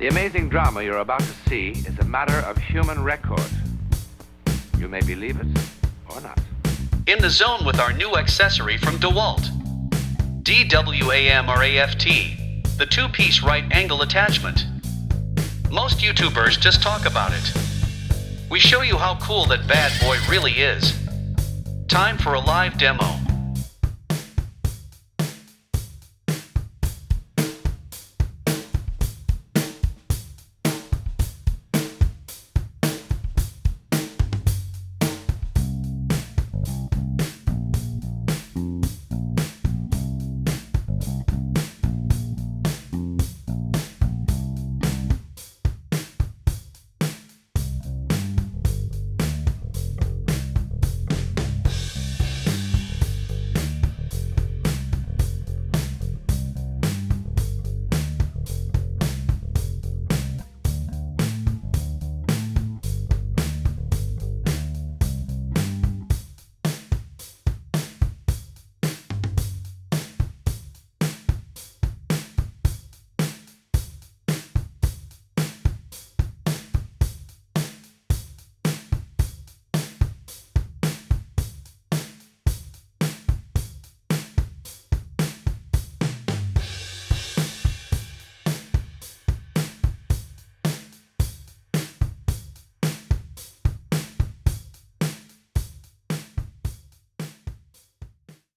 The amazing drama you're about to see is a matter of human record. You may believe it or not. In the zone with our new accessory from DeWALT. DWAMRAFT, the two-piece right-angle attachment. Most YouTubers just talk about it. We show you how cool that bad boy really is. Time for a live demo.